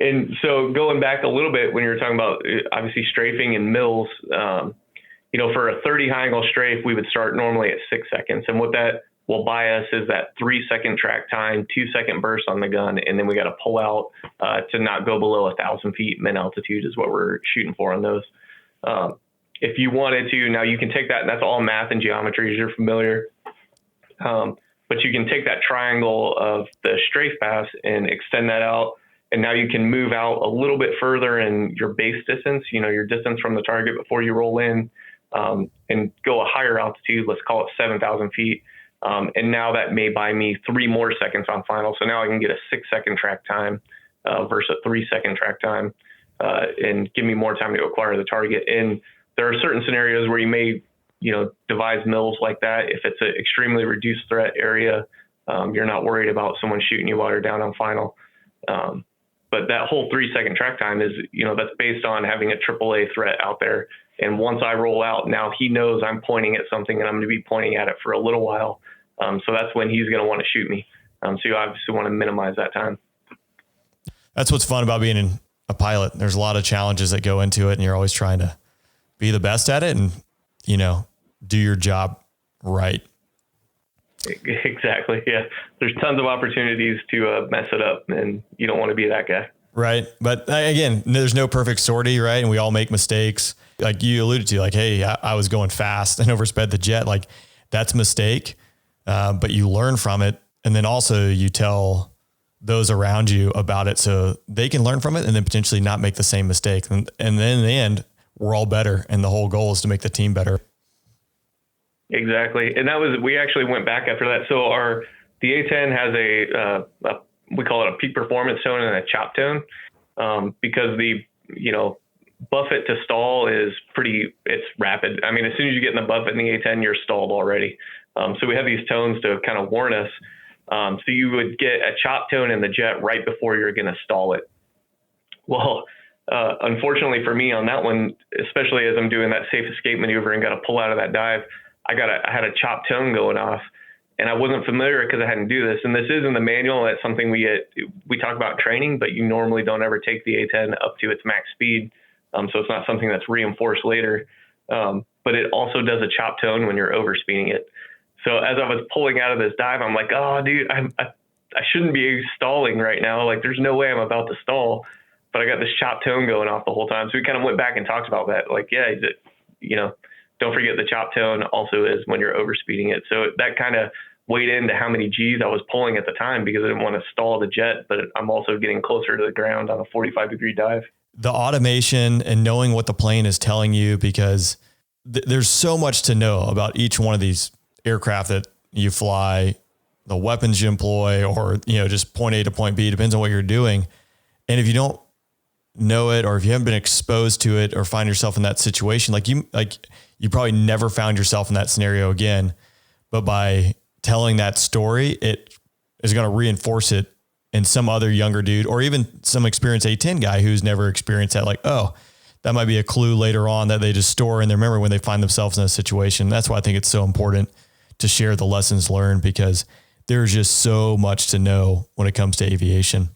And so going back a little bit, when you were talking about obviously strafing and mills, for a 30 high angle strafe, we would start normally at 6 seconds. And what that will buy us is that 3-second track time, 2-second burst on the gun. And then we got to pull out to not go below 1,000 feet min altitude is what we're shooting for on those. If you wanted to, now you can take that, and that's all math and geometry as you're familiar. But you can take that triangle of the strafe pass and extend that out. And now you can move out a little bit further in your base distance, your distance from the target before you roll in, and go a higher altitude, let's call it 7,000 feet. And now that may buy me 3 more seconds on final. So now I can get a 6-second track time versus a 3-second track time and give me more time to acquire the target. And there are certain scenarios where you may, devise mills like that. If it's an extremely reduced threat area, you're not worried about someone shooting you while you're down on final. But that whole 3-second track time is, that's based on having a AAA threat out there. And once I roll out, now he knows I'm pointing at something and I'm going to be pointing at it for a little while. So that's when he's going to want to shoot me. So you obviously want to minimize that time. That's what's fun about being a pilot. There's a lot of challenges that go into it, and you're always trying to be the best at it and, do your job right. Exactly. Yeah. There's tons of opportunities to mess it up, and you don't want to be that guy. Right. But again, there's no perfect sortie, right? And we all make mistakes. Like you alluded to, like, hey, I was going fast and oversped the jet. Like that's a mistake. But you learn from it. And then also you tell those around you about it so they can learn from it and then potentially not make the same mistake. And then in the end, we're all better. And the whole goal is to make the team better. Exactly. And we actually went back after that. So the A-10 has we call it a peak performance tone and a chop tone, because buffet to stall is it's rapid. I mean, as soon as you get in the buffet in the A-10, you're stalled already. So we have these tones to kind of warn us. So you would get a chop tone in the jet right before you're going to stall it. Well, unfortunately for me on that one, especially as I'm doing that safe escape maneuver and got to pull out of that dive, I had a chop tone going off, and I wasn't familiar because I hadn't do this. And this is in the manual. That's something we talk about training, but you normally don't ever take the A-10 up to its max speed. So it's not something that's reinforced later. But it also does a chop tone when you're overspeeding it. So as I was pulling out of this dive, I'm like, oh, dude, I shouldn't be stalling right now. Like, there's no way I'm about to stall. But I got this chop tone going off the whole time. So we kind of went back and talked about that. Like, yeah, don't forget the chop tone also is when you're overspeeding it. So that kind of weighed into how many G's I was pulling at the time because I didn't want to stall the jet, but I'm also getting closer to the ground on a 45-degree dive. The automation and knowing what the plane is telling you, because there's so much to know about each one of these aircraft that you fly, the weapons you employ, or, just point A to point B, depends on what you're doing. And if you don't know it, or if you haven't been exposed to it or find yourself in that situation, you probably never found yourself in that scenario again, but by telling that story, it is going to reinforce it in some other younger dude, or even some experienced A-10 guy who's never experienced that. Like, oh, that might be a clue later on that they just store in their memory when they find themselves in a situation. That's why I think it's so important to share the lessons learned, because there's just so much to know when it comes to aviation.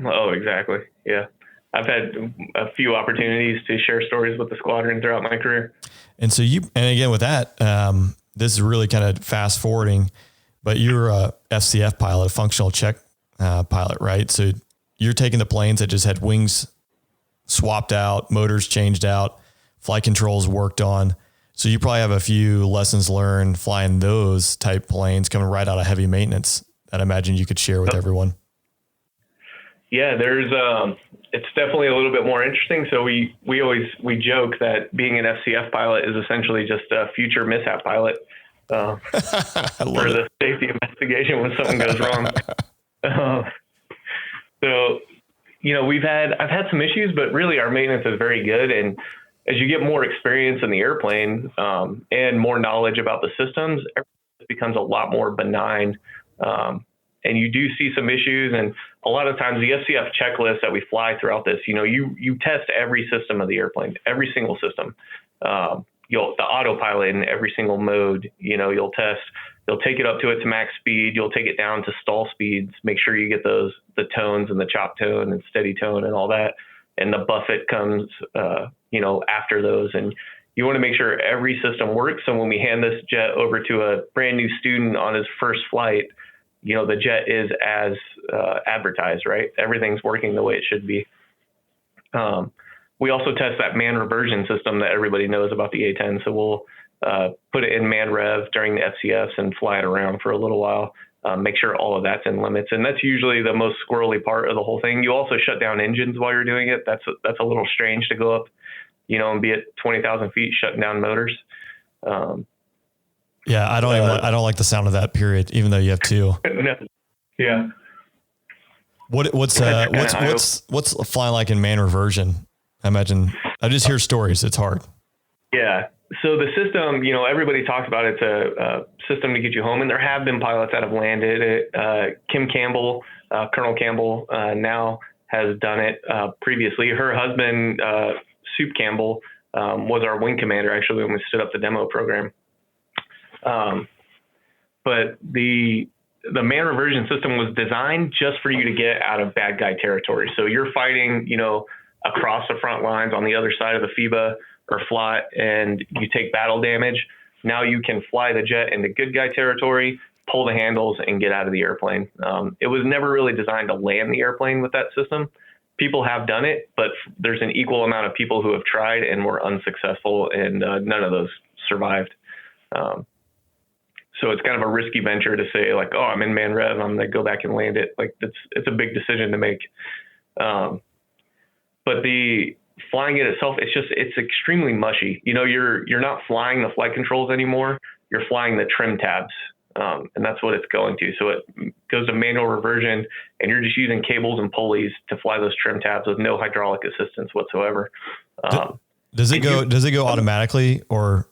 Oh, exactly. Yeah. I've had a few opportunities to share stories with the squadron throughout my career. And so and again, with that, this is really kind of fast forwarding, but you're a FCF pilot, a functional check pilot, right? So you're taking the planes that just had wings swapped out, motors changed out, flight controls worked on. So you probably have a few lessons learned flying those type planes coming right out of heavy maintenance that I imagine you could share with everyone. Yeah, it's definitely a little bit more interesting. So we joke that being an FCF pilot is essentially just a future mishap pilot for the safety investigation when something goes wrong. So, I've had some issues, but really our maintenance is very good. And as you get more experience in the airplane and more knowledge about the systems, it becomes a lot more benign. And you do see some issues. And a lot of times the FCF checklist that we fly throughout this, you test every system of the airplane, every single system. The autopilot in every single mode, you'll take it up to its max speed. You'll take it down to stall speeds. Make sure you get the tones and the chop tone and steady tone and all that. And the buffet comes, after those. And you want to make sure every system works. So when we hand this jet over to a brand new student on his first flight, the jet is as advertised, right? Everything's working the way it should be. We also test that man reversion system that everybody knows about the A-10. So we'll put it in man rev during the FCFs and fly it around for a little while, make sure all of that's in limits. And that's usually the most squirrely part of the whole thing. You also shut down engines while you're doing it. That's a little strange to go up, and be at 20,000 feet shutting down motors. Yeah, I don't like the sound of that, period, even though you have two. No. Yeah. What's flying like in man reversion? I imagine I just hear stories. It's hard. Yeah. So the system, everybody talks about it's a system to get you home, and there have been pilots that have landed it. Kim Campbell, Colonel Campbell, now has done it previously. Her husband, Soup Campbell, was our wing commander actually when we stood up the demo program. But the man reversion system was designed just for you to get out of bad guy territory. So you're fighting, across the front lines on the other side of the FIBA or FLOT, and you take battle damage. Now you can fly the jet into good guy territory, pull the handles, and get out of the airplane. It was never really designed to land the airplane with that system. People have done it, but there's an equal amount of people who have tried and were unsuccessful, and none of those survived. So it's kind of a risky venture to say like, oh, I'm in man rev, I'm going to go back and land it. Like it's a big decision to make. But the flying it itself, it's extremely mushy. You're not flying the flight controls anymore. You're flying the trim tabs. And that's what it's going to. So it goes to manual reversion, and you're just using cables and pulleys to fly those trim tabs with no hydraulic assistance whatsoever. Does it go automatically, or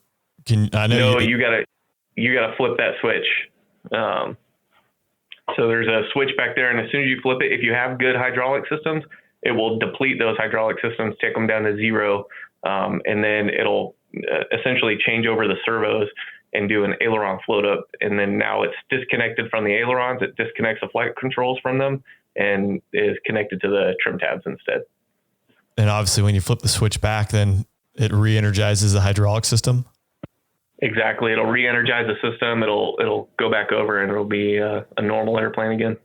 you gotta flip that switch. So there's a switch back there, and as soon as you flip it, if you have good hydraulic systems, it will deplete those hydraulic systems, take them down to zero, and then it'll essentially change over the servos and do an aileron float up. And then now it's disconnected from the ailerons. It disconnects the flight controls from them and is connected to the trim tabs instead. And obviously when you flip the switch back, then it re-energizes the hydraulic system. Exactly. It'll re-energize the system. It'll go back over and it'll be a normal airplane again.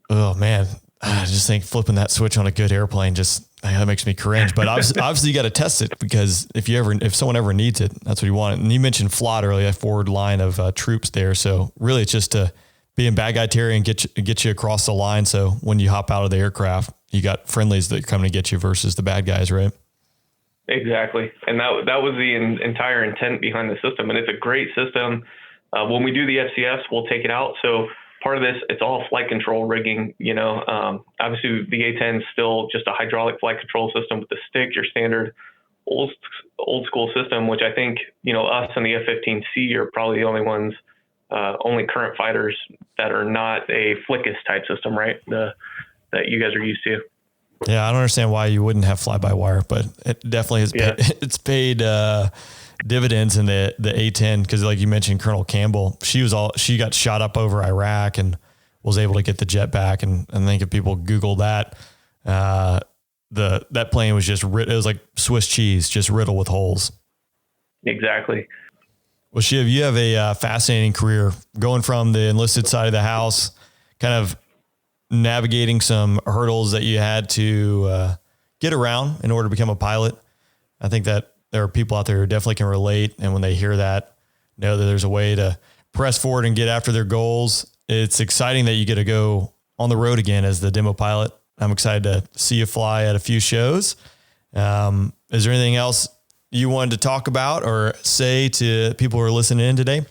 Oh man. I just think flipping that switch on a good airplane that makes me cringe. But obviously you got to test it, because if someone ever needs it, that's what you want. And you mentioned FLOT earlier, a forward line of troops there. So really it's just to be in bad guy territory and get you across the line. So when you hop out of the aircraft, you got friendlies that are coming to get you versus the bad guys, right? Exactly. And that was the entire intent behind the system. And it's a great system. When we do the FCS, we'll take it out. So part of this, it's all flight control rigging, obviously the A-10 is still just a hydraulic flight control system with the stick, your standard old school system, which I think, us and the F-15C are probably the only ones, only current fighters that are not a Flickus type system, right? That you guys are used to. Yeah. I don't understand why you wouldn't have fly-by-wire, but it definitely has it's paid dividends in the A-10. Cause like you mentioned, Colonel Campbell, she got shot up over Iraq and was able to get the jet back. And I think if people Google that, that plane was it was like Swiss cheese, just riddled with holes. Exactly. Well, Shiv, you have a fascinating career going from the enlisted side of the house, kind of navigating some hurdles that you had to get around in order to become a pilot. I think that there are people out there who definitely can relate. And when they hear that, know that there's a way to press forward and get after their goals. It's exciting that you get to go on the road again as the demo pilot. I'm excited to see you fly at a few shows. Is there anything else you wanted to talk about or say to people who are listening in today?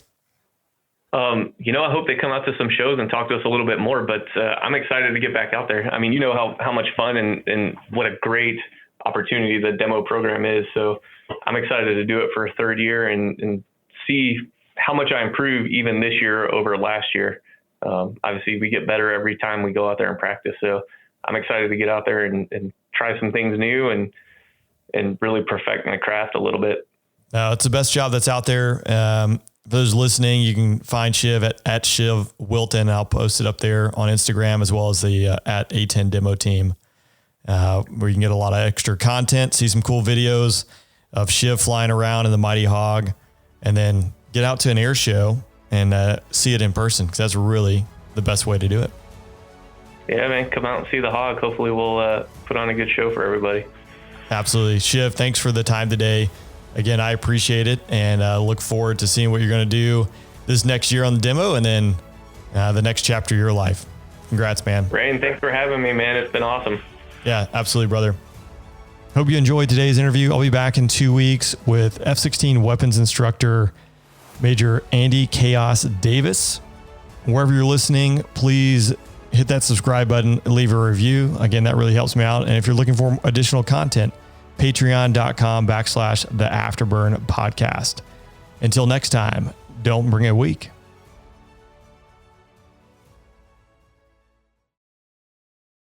I hope they come out to some shows and talk to us a little bit more, but I'm excited to get back out there. I mean, how much fun and what a great opportunity the demo program is. So I'm excited to do it for a third year and see how much I improve even this year over last year. Obviously we get better every time we go out there and practice. So I'm excited to get out there and try some things new and really perfect my craft a little bit. It's the best job that's out there. For those listening, you can find Shiv at ShiV Wilton. I'll post it up there on Instagram, as well as the at A-10 demo team, where you can get a lot of extra content, see some cool videos of Shiv flying around in the mighty Hawg, and then get out to an air show and see it in person, because that's really the best way to do it. Yeah, man, come out and see the Hawg. Hopefully we'll put on a good show for everybody. Absolutely. Shiv, thanks for the time today. Again, I appreciate it, and look forward to seeing what you're going to do this next year on the demo, and then the next chapter of your life. Congrats, man. Rain, thanks for having me, man. It's been awesome. Yeah, absolutely, brother. Hope you enjoyed today's interview. I'll be back in 2 weeks with F-16 weapons instructor, Major Andy Chaos Davis. Wherever you're listening, please hit that subscribe button and leave a review. Again, that really helps me out. And if you're looking for additional content, patreon.com/the Afterburn podcast. Until next time, don't bring a week.